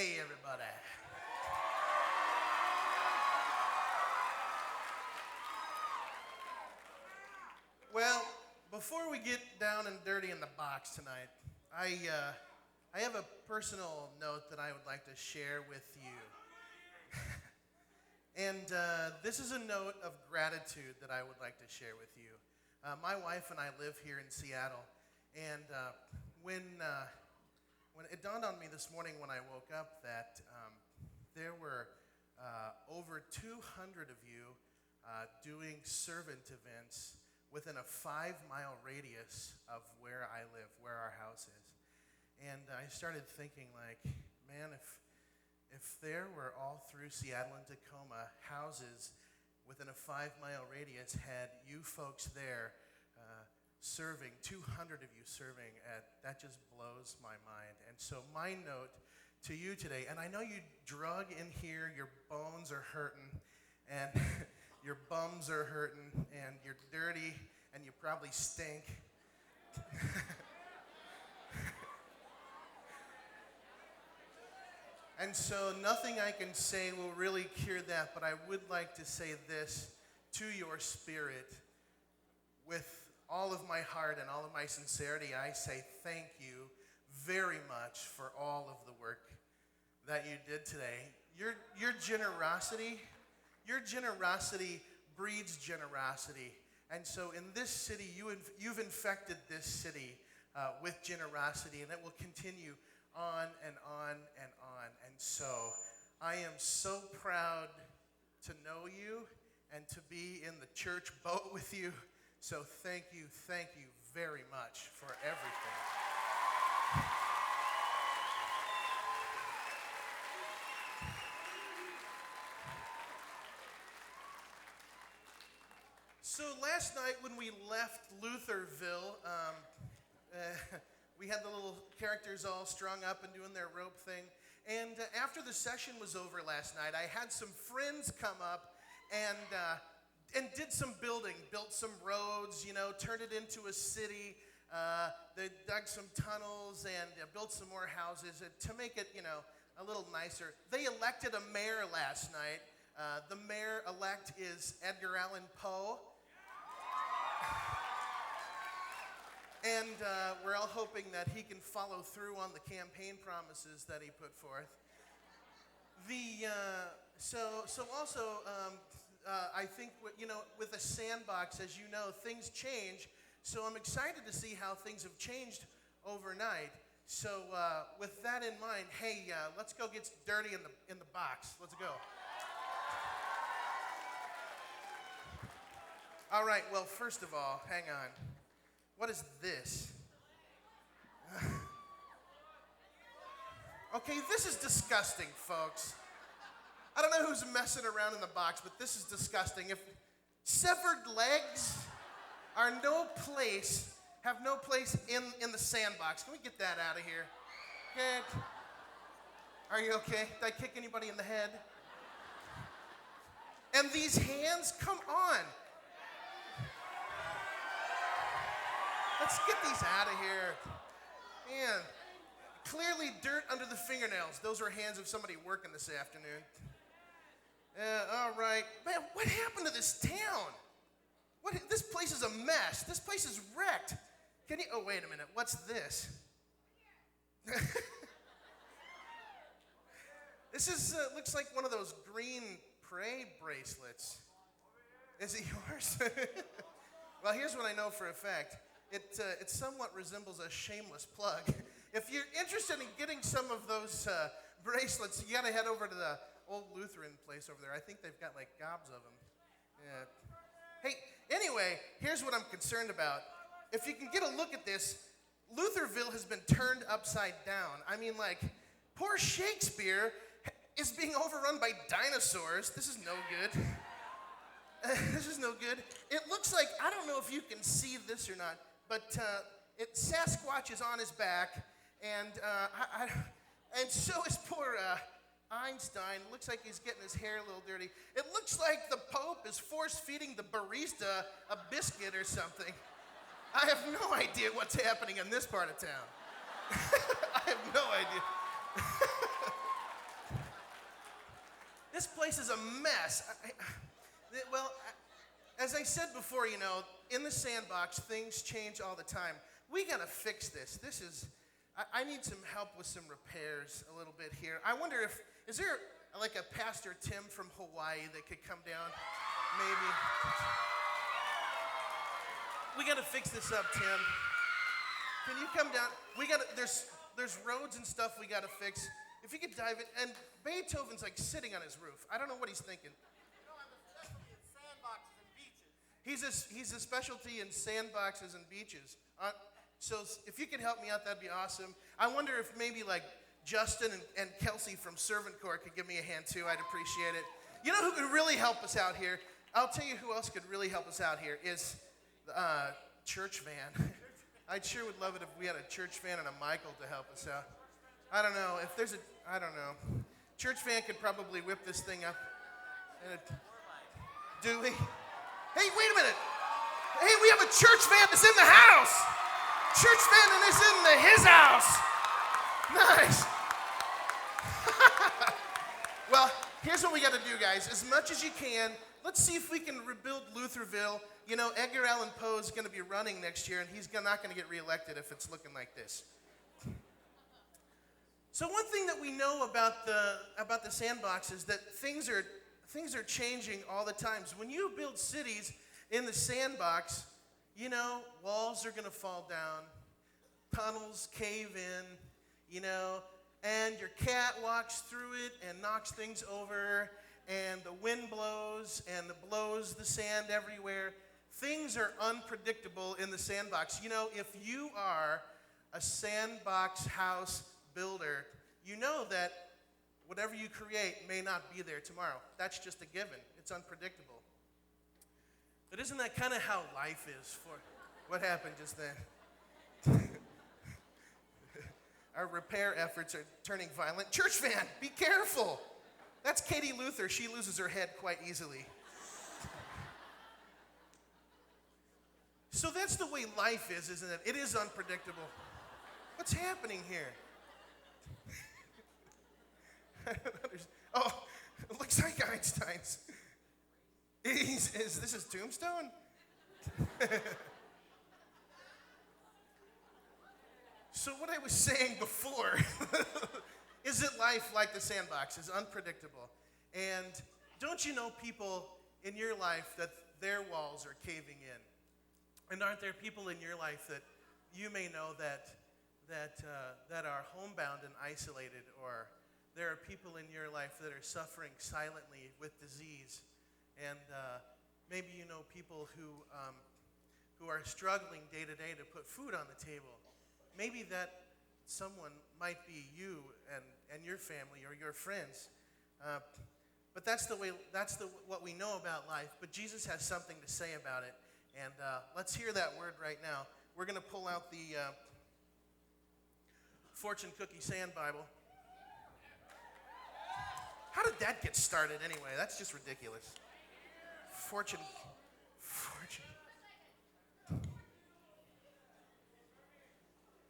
Hey, everybody. Well, before we get down and dirty in the box tonight, I have a personal note that I would like to share with you. And this is a note of gratitude that I would like to share with you. My wife and I live here in Seattle, and when it dawned on me this morning when I woke up that there were over 200 of you doing servant events within a 5-mile radius of where I live, where our house is. And I started thinking, like, man, if there were all through Seattle and Tacoma houses within a 5-mile radius had you folks there serving, 200 of you serving, that just blows my mind. And so my note to you today, and I know you drug in here, your bones are hurting, and your bums are hurting, and you're dirty, and you probably stink. And so nothing I can say will really cure that, but I would like to say this to your spirit. With all of my heart and all of my sincerity, I say thank you very much for all of the work that you did today. Your generosity breeds generosity. And so in this city, you've infected this city with generosity, and it will continue on and on and on. And so I am so proud to know you and to be in the church boat with you. So thank you very much for everything. So last night when we left Lutherville, we had the little characters all strung up and doing their rope thing. And after the session was over last night, I had some friends come up and did some building, built some roads, turned it into a city. They dug some tunnels and built some more houses to make it, a little nicer. They elected a mayor last night. The mayor-elect is Edgar Allan Poe. And we're all hoping that he can follow through on the campaign promises that he put forth. I think, with a sandbox, as you know, things change. So I'm excited to see how things have changed overnight. So with that in mind, hey, let's go get dirty in the box. Let's go. All right, well, first of all, hang on. What is this? Okay, this is disgusting, folks. I don't know who's messing around in the box, but this is disgusting. If severed legs have no place in the sandbox. Can we get that out of here? Okay. Are you okay? Did I kick anybody in the head? And these hands, come on. Let's get these out of here. Man, clearly dirt under the fingernails. Those were hands of somebody working this afternoon. All right. Man, what happened to this town? This place is a mess. This place is wrecked. Oh, wait a minute. What's this? This is looks like one of those green pray bracelets. Is it yours? Well, here's what I know for a fact. It somewhat resembles a shameless plug. If you're interested in getting some of those bracelets, you got to head over to the old Lutheran place over there. I think they've got like gobs of them. Yeah. Hey, anyway, here's what I'm concerned about. If you can get a look at this, Lutherville has been turned upside down. I mean, like, poor Shakespeare is being overrun by dinosaurs. This is no good. This is no good. It looks like, I don't know if you can see this or not, but Sasquatch is on his back, and so is poor Einstein. Looks like he's getting his hair a little dirty. It looks like the Pope is force-feeding the barista a biscuit or something. I have no idea what's happening in this part of town. I have no idea. place is a mess. As I said before, in the sandbox, things change all the time. We got to fix this. I need some help with some repairs a little bit here. I wonder is there like a Pastor Tim from Hawaii that could come down? Maybe. We got to fix this up, Tim. Can you come down? There's roads and stuff we got to fix. If you could dive in. And Beethoven's like sitting on his roof. I don't know what he's thinking. He's a specialty in sandboxes and beaches. So if you could help me out, that'd be awesome. I wonder if maybe like Justin and Kelsey from Servant Corps could give me a hand too. I'd appreciate it. You know who could really help us out here? I'll tell you who else could really help us out here is church van. I sure would love it if we had a church van and a Michael to help us out. I don't know. I don't know. Church van could probably whip this thing up. Do we? Hey, wait a minute. Hey, we have a church van that's in the house. Church van and it's in his house. Nice. Well, here's what we got to do, guys. As much as you can, let's see if we can rebuild Lutherville. Edgar Allan Poe is going to be running next year, and he's not going to get reelected if it's looking like this. So one thing that we know about the sandbox is that things are changing all the time. When you build cities in the sandbox, walls are going to fall down, tunnels cave in, and your cat walks through it and knocks things over, and the wind blows and it blows the sand everywhere. Things are unpredictable in the sandbox. If you are a sandbox house builder, you know that whatever you create may not be there tomorrow. That's just a given. It's unpredictable. But isn't that kind of how life is for what happened just then? Our repair efforts are turning violent. Church van, be careful. That's Katie Luther. She loses her head quite easily. So that's the way life is, isn't it? It is unpredictable. What's happening here? Oh, it looks like Einstein's. This is Tombstone? So what I was saying before is that life, like the sandbox, is unpredictable. And don't you know people in your life that their walls are caving in? And aren't there people in your life that you may know that are homebound and isolated, or there are people in your life that are suffering silently with disease, and maybe you know people who are struggling day to day to put food on the table. Maybe that someone might be you and your family or your friends. But that's what we know about life. But Jesus has something to say about it. And let's hear that word right now. We're going to pull out the Fortune Cookie Sand Bible. How did that get started anyway? That's just ridiculous. Fortune.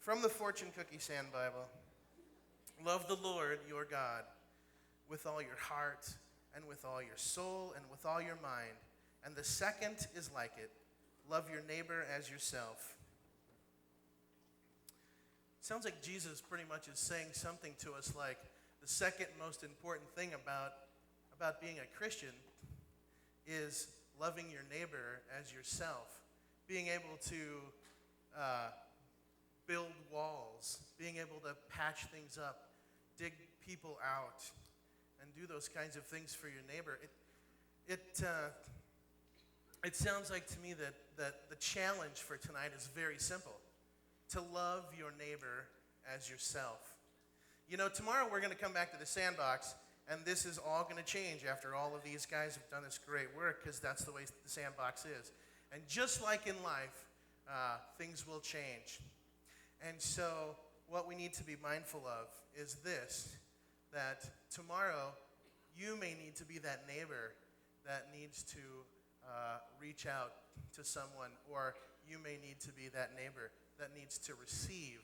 From the Fortune Cookie Sand Bible. Love the Lord your God with all your heart and with all your soul and with all your mind. And the second is like it. Love your neighbor as yourself. It sounds like Jesus pretty much is saying something to us like the second most important thing about being a Christian is loving your neighbor as yourself. Being able to build walls, being able to patch things up, dig people out, and do those kinds of things for your neighbor. It sounds like to me that the challenge for tonight is very simple. To love your neighbor as yourself. Tomorrow we're going to come back to the sandbox, and this is all going to change after all of these guys have done this great work, because that's the way the sandbox is. And just like in life, things will change. And so what we need to be mindful of is this, that tomorrow you may need to be that neighbor that needs to reach out to someone, or you may need to be that neighbor that needs to receive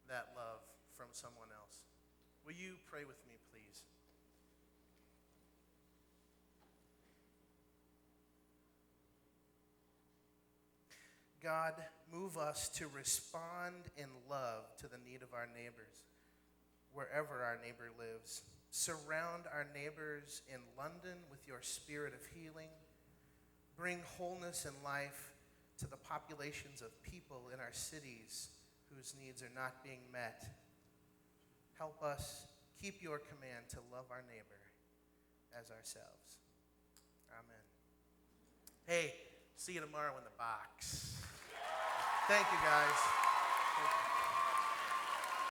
that love from someone else. Will you pray with me, please? God, move us to respond in love to the need of our neighbors, wherever our neighbor lives. Surround our neighbors in London with your spirit of healing. Bring wholeness and life to the populations of people in our cities whose needs are not being met. Help us keep your command to love our neighbor as ourselves. Amen. Hey, see you tomorrow in the box. Thank you, guys. Thank you.